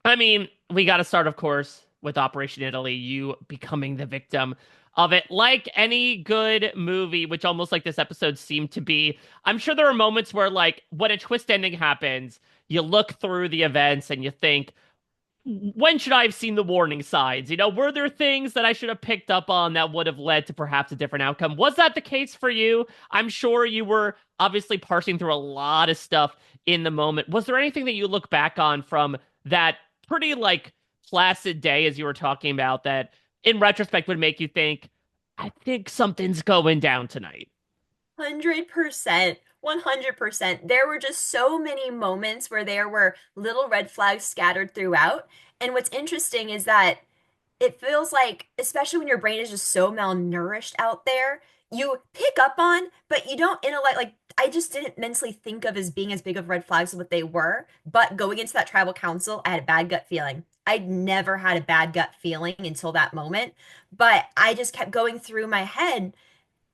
I mean, we got to start, of course, with Operation Italy, you becoming the victim of it. Like any good movie, which almost like this episode seemed to be, I'm sure there are moments where, like, when a twist ending happens, you look through the events and you think, when should I have seen the warning signs? Were there things that I should have picked up on that would have led to perhaps a different outcome? Was that the case for you? I'm sure you were obviously parsing through a lot of stuff in the moment. Was there anything that you look back on from that pretty like placid day as you were talking about that in retrospect would make you think, I think something's going down tonight? 100%. 100%. There were just so many moments where there were little red flags scattered throughout. And what's interesting is that it feels like, especially when your brain is just so malnourished out there, you pick up on, but you don't intellect. Like, I just didn't mentally think of as being as big of red flags as what they were. But going into that tribal council, I had a bad gut feeling. I'd never had a bad gut feeling until that moment. But I just kept going through my head.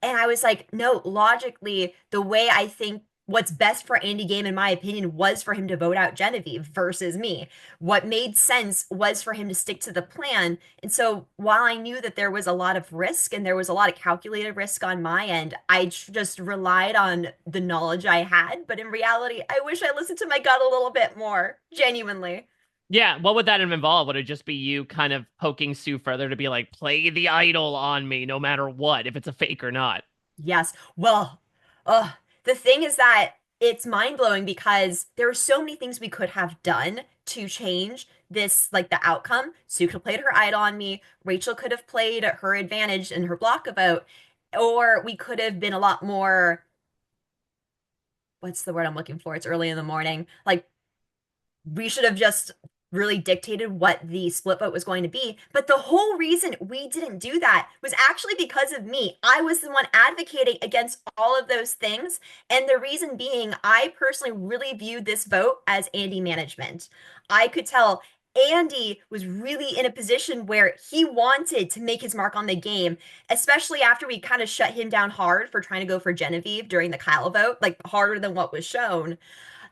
And I was like, no, logically, the way I think what's best for Andy Game, in my opinion, was for him to vote out Genevieve versus me. What made sense was for him to stick to the plan. And so while I knew that there was a lot of risk and there was a lot of calculated risk on my end, I just relied on the knowledge I had. But in reality, I wish I listened to my gut a little bit more, genuinely. Yeah, what would that have involved? Would it just be you kind of poking Sue further to be like, play the idol on me no matter what, if it's a fake or not? Yes. Well, the thing is that it's mind blowing because there are so many things we could have done to change this, like the outcome. Sue could have played her idol on me. Rachel could have played her advantage in her block vote, or we could have been a lot more, what's the word I'm looking for? It's early in the morning. Like we should have just really dictated what the split vote was going to be. But the whole reason we didn't do that was actually because of me. I was the one advocating against all of those things. And the reason being, I personally really viewed this vote as Andy management. I could tell Andy was really in a position where he wanted to make his mark on the game, especially after we kind of shut him down hard for trying to go for Genevieve during the Kyle vote, like harder than what was shown.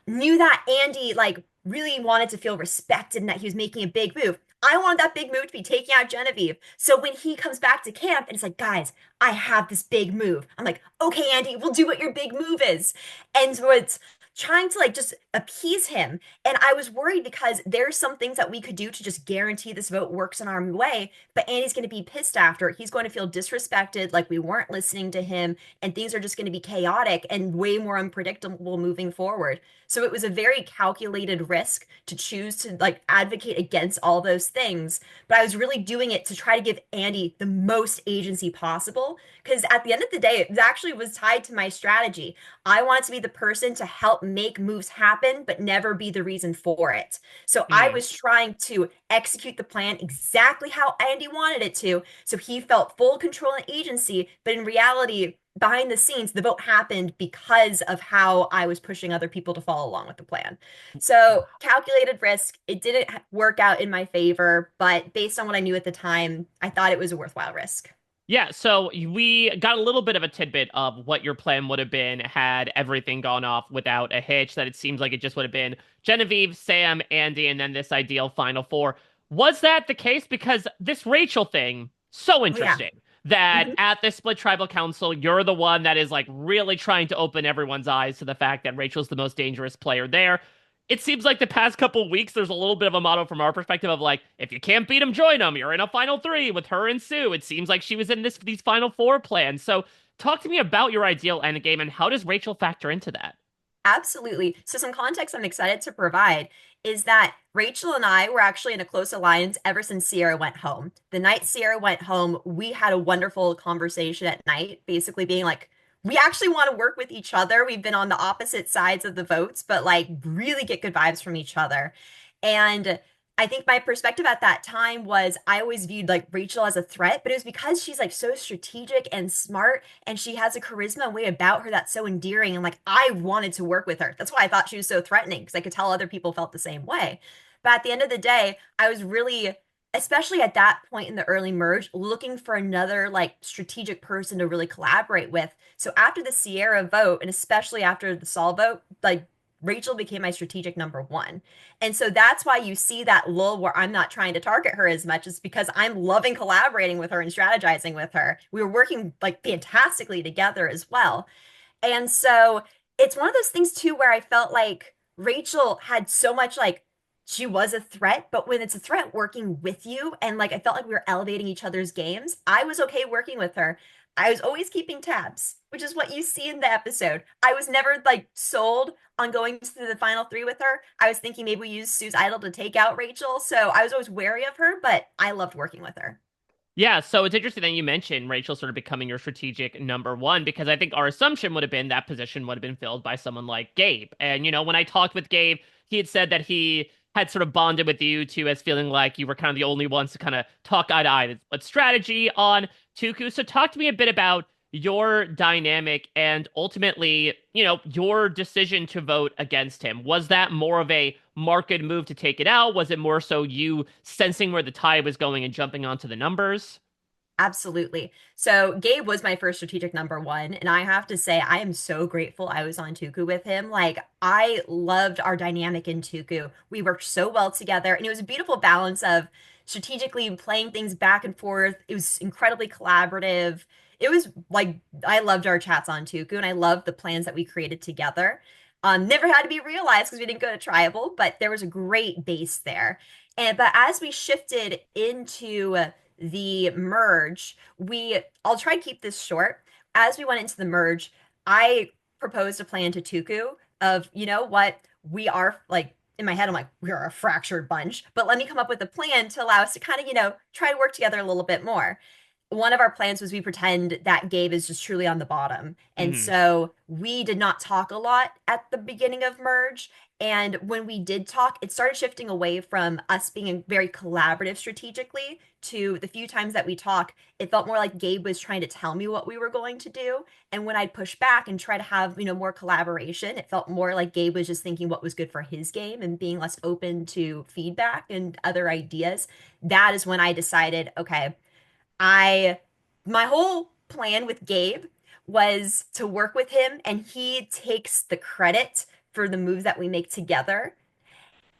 Knew that Andy like really wanted to feel respected and that he was making a big move. I wanted that big move to be taking out Genevieve. So when he comes back to camp and it's like, guys, I have this big move. I'm like, okay, Andy, we'll do what your big move is. And so it's trying to like just appease him. And I was worried because there's some things that we could do to just guarantee this vote works in our way. But Andy's going to be pissed after. He's going to feel disrespected, like we weren't listening to him, and things are just going to be chaotic and way more unpredictable moving forward. So it was a very calculated risk to choose to like advocate against all those things. But I was really doing it to try to give Andy the most agency possible. Because at the end of the day, it actually was tied to my strategy. I wanted to be the person to help make moves happen, but never be the reason for it. So I Hmm. was trying to execute the plan exactly how Andy wanted it to. So he felt full control and agency. But in reality, behind the scenes, the vote happened because of how I was pushing other people to follow along with the plan. So, calculated risk, it didn't work out in my favor, but based on what I knew at the time, I thought it was a worthwhile risk. Yeah, so we got a little bit of a tidbit of what your plan would have been had everything gone off without a hitch, that it seems like it just would have been Genevieve, Sam, Andy, and then this ideal final four. Was that the case? Because this Rachel thing, so Oh, yeah. interesting that Mhm. at this split tribal council, you're the one that is like really trying to open everyone's eyes to the fact that Rachel's the most dangerous player there. It seems like the past couple weeks, there's a little bit of a motto from our perspective of like, if you can't beat them, join them. You're in a final three with her and Sue. It seems like she was in these final four plans. So, talk to me about your ideal endgame and how does Rachel factor into that? Absolutely. So, some context I'm excited to provide is that Rachel and I were actually in a close alliance ever since Sierra went home. The night Sierra went home, we had a wonderful conversation at night, basically being like, we actually want to work with each other. We've been on the opposite sides of the votes, but like really get good vibes from each other. And I think my perspective at that time was I always viewed like Rachel as a threat, but it was because she's like so strategic and smart and she has a charisma and way about her that's so endearing. And like I wanted to work with her. That's why I thought she was so threatening because I could tell other people felt the same way. But at the end of the day, I was really, especially at that point in the early merge, looking for another like strategic person to really collaborate with. So after the Sierra vote, and especially after the Saul vote, like Rachel became my strategic number one. And so that's why you see that lull where I'm not trying to target her as much, is because I'm loving collaborating with her and strategizing with her. We were working like fantastically together as well. And so it's one of those things too where I felt like Rachel had so much like she was a threat, but when it's a threat working with you and like I felt like we were elevating each other's games, I was okay working with her. I was always keeping tabs, which is what you see in the episode. I was never like sold on going to the final three with her. I was thinking maybe we use Sue's idol to take out Rachel. So I was always wary of her, but I loved working with her. Yeah, so it's interesting that you mentioned Rachel sort of becoming your strategic number one, because I think our assumption would have been that position would have been filled by someone like Gabe. And, when I talked with Gabe, he had said that he had sort of bonded with you two as feeling like you were kind of the only ones to kind of talk eye to eye with strategy on Tuku. So talk to me a bit about your dynamic and ultimately, your decision to vote against him. Was that more of a market move to take it out? Was it more so you sensing where the tide was going and jumping onto the numbers? Absolutely. So Gabe was my first strategic number one, and I have to say I am so grateful I was on Tuku with him. Like I loved our dynamic in Tuku. We worked so well together, and it was a beautiful balance of strategically playing things back and forth. It was incredibly collaborative. It was like I loved our chats on Tuku, and I loved the plans that we created together. Never had to be realized because we didn't go to tribal, but there was a great base there. And but as we shifted into the merge, I'll try to keep this short. As we went into the merge, I proposed a plan to Tuku of, you know what, we are like in my head, I'm like, we're a fractured bunch, but let me come up with a plan to allow us to kind of, try to work together a little bit more. One of our plans was we pretend that Gabe is just truly on the bottom. And Hmm. so we did not talk a lot at the beginning of Merge. And when we did talk, it started shifting away from us being very collaborative strategically to the few times that we talk, it felt more like Gabe was trying to tell me what we were going to do. And when I'd push back and try to have, more collaboration, it felt more like Gabe was just thinking what was good for his game and being less open to feedback and other ideas. That is when I decided, okay, I my whole plan with Gabe was to work with him and he takes the credit for the moves that we make together.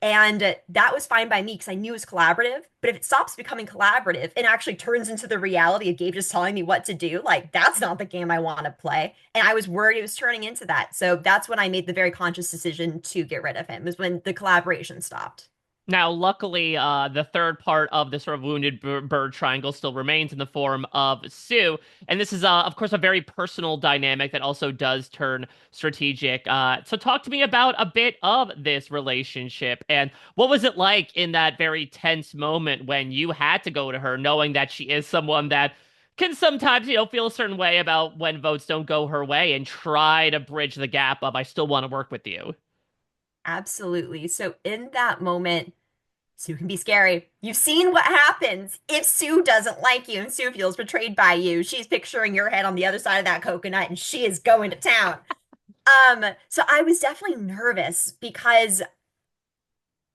And that was fine by me because I knew it was collaborative. But if it stops becoming collaborative and actually turns into the reality of Gabe just telling me what to do, like that's not the game I want to play. And I was worried it was turning into that. So that's when I made the very conscious decision to get rid of him, was when the collaboration stopped. Now, luckily, the third part of the sort of wounded bird triangle still remains in the form of Sue. And this is, of course, a very personal dynamic that also does turn strategic. So, talk to me about a bit of this relationship and what was it like in that very tense moment when you had to go to her, knowing that she is someone that can sometimes, feel a certain way about when votes don't go her way and try to bridge the gap of, I still want to work with you. Absolutely. So in that moment, Sue can be scary. You've seen what happens if Sue doesn't like you and Sue feels betrayed by you. She's picturing your head on the other side of that coconut and she is going to town. So I was definitely nervous because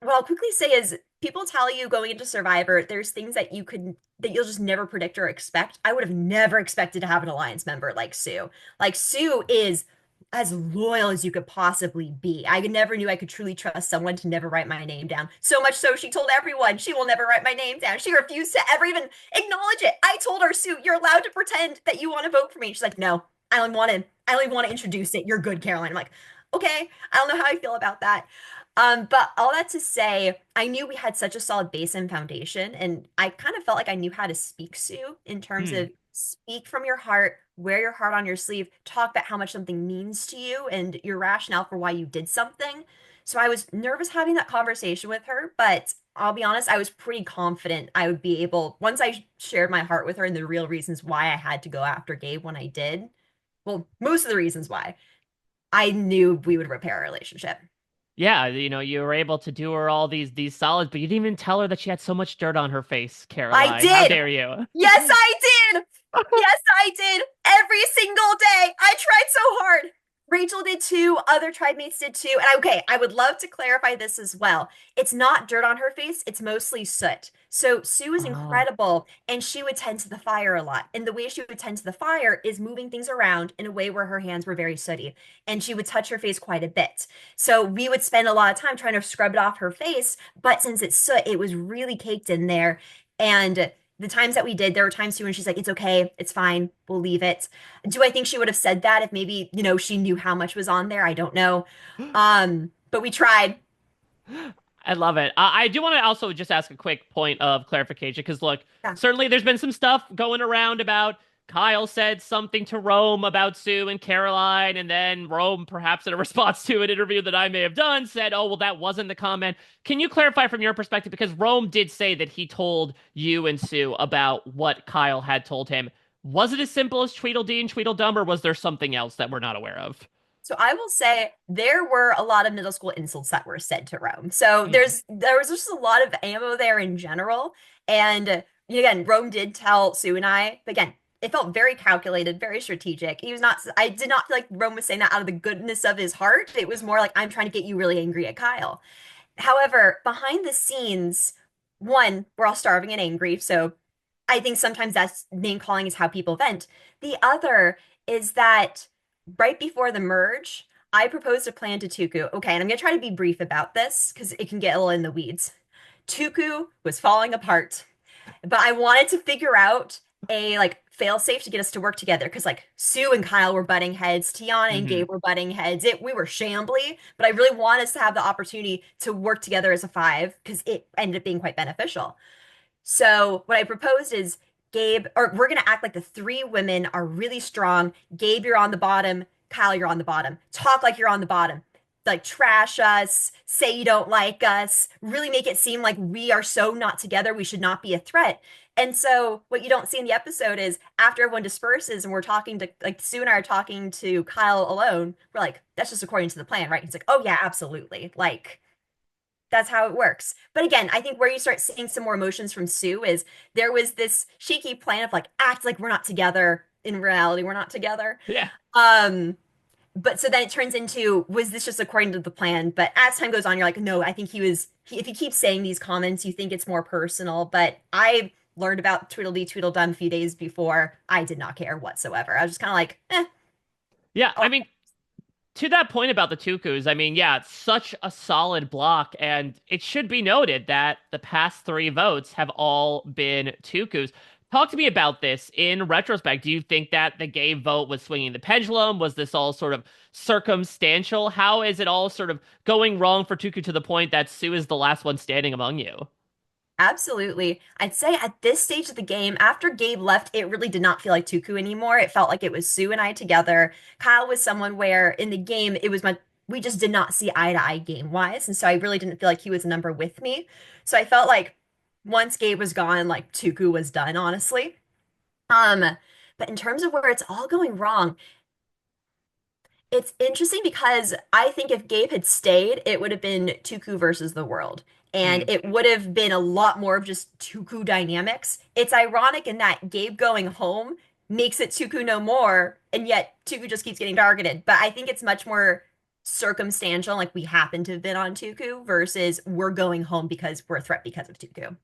what I'll quickly say is people tell you going into Survivor, there's things that you'll just never predict or expect. I would have never expected to have an alliance member like Sue. Like Sue is as loyal as you could possibly be. I never knew I could truly trust someone to never write my name down. So much so she told everyone she will never write my name down. She refused to ever even acknowledge it. I told her, Sue, you're allowed to pretend that you want to vote for me. She's like, no, I only want to introduce it. You're good, Caroline. I'm like, okay, I don't know how I feel about that. But all that to say, I knew we had such a solid base and foundation, and I kind of felt like I knew how to speak, Sue, in terms Hmm. of speak from your heart, wear your heart on your sleeve, talk about how much something means to you and your rationale for why you did something. So I was nervous having that conversation with her, but I'll be honest, I was pretty confident I would be able, once I shared my heart with her and the real reasons why I had to go after Gabe when I did, well, most of the reasons why, I knew we would repair our relationship. Yeah, you were able to do her all these solids, but you didn't even tell her that she had so much dirt on her face, I Caroline. How did. dare you? Yes, I did. Yes, I did. Every single day. I tried so hard. Rachel did too. Other tribemates did too. And okay, I would love to clarify this as well. It's not dirt on her face, it's mostly soot. So Sue is Oh. incredible, and she would tend to the fire a lot. And the way she would tend to the fire is moving things around in a way where her hands were very sooty, and she would touch her face quite a bit. So we would spend a lot of time trying to scrub it off her face, but since it's soot, it was really caked in there. And the times that we did, there were times too when she's like, it's okay, it's fine, we'll leave it. Do I think she would have said that if maybe, she knew how much was on there? I don't know. But we tried. I love it. I do want to also just ask a quick point of clarification because, look, Yeah. certainly there's been some stuff going around about Kyle said something to Rome about Sue and Caroline, and then Rome, perhaps in a response to an interview that I may have done, said, "Oh, well, that wasn't the comment." Can you clarify from your perspective? Because Rome did say that he told you and Sue about what Kyle had told him. Was it as simple as Tweedledee and Tweedledum, or was there something else that we're not aware of? So I will say there were a lot of middle school insults that were said to Rome. So Hmm. there was just a lot of ammo there in general. And again, Rome did tell Sue and I, but again, it felt very calculated, very strategic. He was not, I did not feel like Rome was saying that out of the goodness of his heart. It was more like, I'm trying to get you really angry at Kyle. However, behind the scenes, one, we're all starving and angry. So I think sometimes that's name calling is how people vent. The other is that right before the merge, I proposed a plan to Tuku. Okay, and I'm gonna try to be brief about this because it can get a little in the weeds. Tuku was falling apart, but I wanted to figure out a like fail safe to get us to work together because like Sue and Kyle were butting heads, Tiana and Hmm. Gabe were butting heads. We were shambly, but I really want us to have the opportunity to work together as a five because it ended up being quite beneficial. So what I proposed is Gabe, or we're gonna act like the three women are really strong. Gabe, you're on the bottom. Kyle, you're on the bottom. Talk like you're on the bottom. Like trash us, say you don't like us, really make it seem like we are so not together, we should not be a threat. And so what you don't see in the episode is after everyone disperses and we're talking to like Sue and I are talking to Kyle alone, we're like, that's just according to the plan, right? He's like, oh yeah, absolutely. Like that's how it works. But again, I think where you start seeing some more emotions from Sue is there was this shaky plan of like act like we're not together. In reality, we're not together. Yeah. Um, but so then it turns into was this just according to the plan? But as time goes on, you're like, no, I think if he keeps saying these comments, you think it's more personal. But I learned about Tweedledee Tweedledum a few days before. I did not care whatsoever. I was just kind of like, Yeah, oh, I mean, to that point about the Tukus, I mean, yeah, it's such a solid block, and it should be noted that the past three votes have all been Tukus. Talk to me about this in retrospect. Do you think that the gay vote was swinging the pendulum? Was this all sort of circumstantial? How is it all sort of going wrong for Tuku to the point that Sue is the last one standing among you? absolutely. I'd say at this stage of the game, after Gabe left, it really did not feel like Tuku anymore. It felt like it was Sue and I together. Kyle was someone where in the game it was we just did not see eye to eye game wise. And so I really didn't feel like he was a number with me. So I felt like once Gabe was gone, like Tuku was done, honestly. Um, but in terms of where it's all going wrong, it's interesting because I think if Gabe had stayed, it would have been Tuku versus the world. And Hmm. it would have been a lot more of just Tuku dynamics. It's ironic in that Gabe going home makes it Tuku no more, and yet Tuku just keeps getting targeted. But I think it's much more circumstantial, like we happen to have been on Tuku versus we're going home because we're a threat because of Tuku.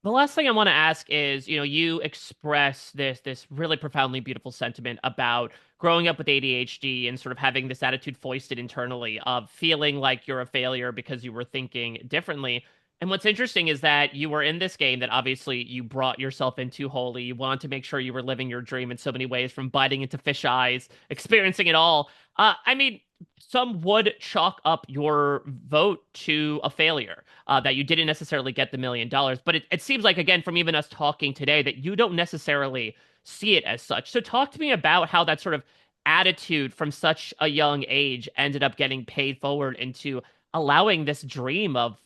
The last thing I want to ask is, you express this really profoundly beautiful sentiment about growing up with ADHD and sort of having this attitude foisted internally of feeling like you're a failure because you were thinking differently. And what's interesting is that you were in this game that obviously you brought yourself into wholly. You wanted to make sure you were living your dream in so many ways, from biting into fish eyes, experiencing it all. I mean, some would chalk up your vote to a failure, that you didn't necessarily get the $1 million. But it seems like, again, from even us talking today, that you don't necessarily see it as such. So talk to me about how that sort of attitude from such a young age ended up getting paid forward into allowing this dream of,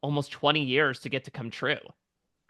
almost 20 years to get to come true.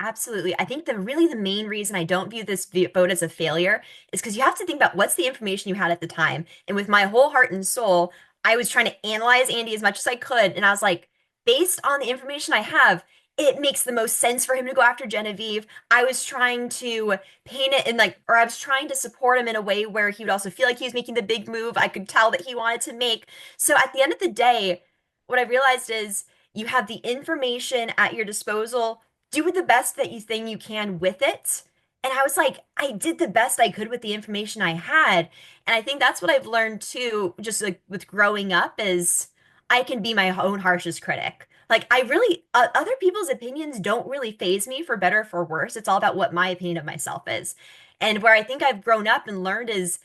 Absolutely. I think the main reason I don't view this vote as a failure is because you have to think about what's the information you had at the time. And with my whole heart and soul, I was trying to analyze Andy as much as I could. And I was like, based on the information I have, it makes the most sense for him to go after Genevieve. I was trying to paint it in like, or I was trying to support him in a way where he would also feel like he was making the big move. I could tell that he wanted to make. So at the end of the day, what I realized is you have the information at your disposal. Do the best that you think you can with it. And I was like, I did the best I could with the information I had. And I think that's what I've learned too, just like with growing up, is I can be my own harshest critic. Like I really, other people's opinions don't really faze me for better or for worse. It's all about what my opinion of myself is. And where I think I've grown up and learned is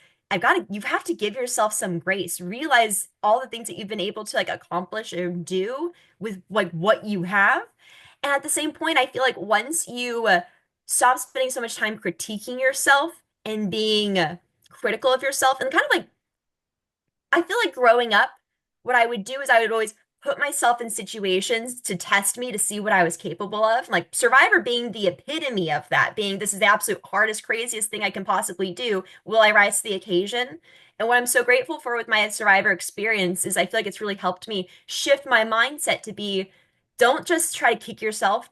you have to give yourself some grace. Realize all the things that you've been able to like accomplish or do with like what you have. And at the same point, I feel like once you stop spending so much time critiquing yourself and being critical of yourself and kind of like I feel like growing up, what I would do is I would always put myself in situations to test me to see what I was capable of. Like Survivor being the epitome of that, being this is the absolute hardest, craziest thing I can possibly do. Will I rise to the occasion? And what I'm so grateful for with my Survivor experience is I feel like it's really helped me shift my mindset to be don't just try to kick yourself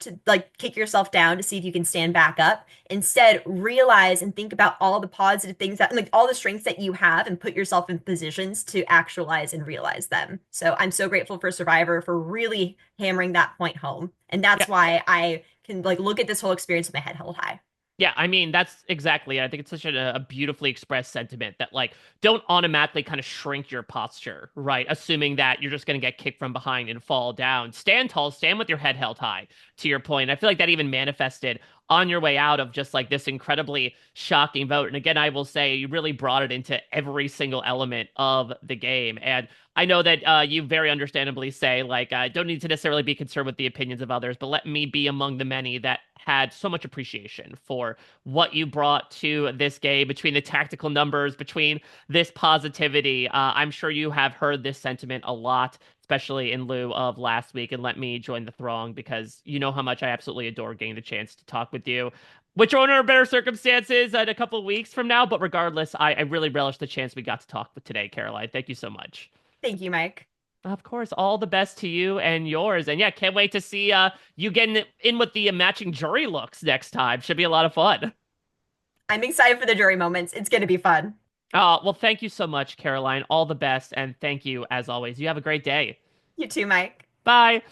down to see if you can stand back up. Instead, realize and think about all the positive things that like all the strengths that you have and put yourself in positions to actualize and realize them. So I'm so grateful for Survivor for really hammering that point home. And Yeah. that's why I can like look at this whole experience with my head held high. Yeah, I mean, that's exactly it. I think it's such a beautifully expressed sentiment that, like, don't automatically kind of shrink your posture, right? Assuming that you're just going to get kicked from behind and fall down. Stand tall, stand with your head held high, to your point. I feel like that even manifested on your way out of just like this incredibly shocking vote. And again, I will say you really brought it into every single element of the game. And I know that you very understandably say, like, I don't need to necessarily be concerned with the opinions of others, but let me be among the many that had so much appreciation for what you brought to this game, between the tactical numbers, between this positivity. I'm sure you have heard this sentiment a lot, especially in lieu of last week. And let me join the throng because you know how much I absolutely adore getting the chance to talk with you. Which are under better circumstances in a couple of weeks from now. But regardless, I really relish the chance we got to talk with today, Caroline. Thank you so much. Thank you, Mike. Of course, all the best to you and yours. And yeah, can't wait to see you getting in with the matching jury looks next time. Should be a lot of fun. I'm excited for the jury moments. It's going to be fun. Well, thank you so much, Caroline. All the best, and thank you as always. You have a great day. You too, Mike. Bye.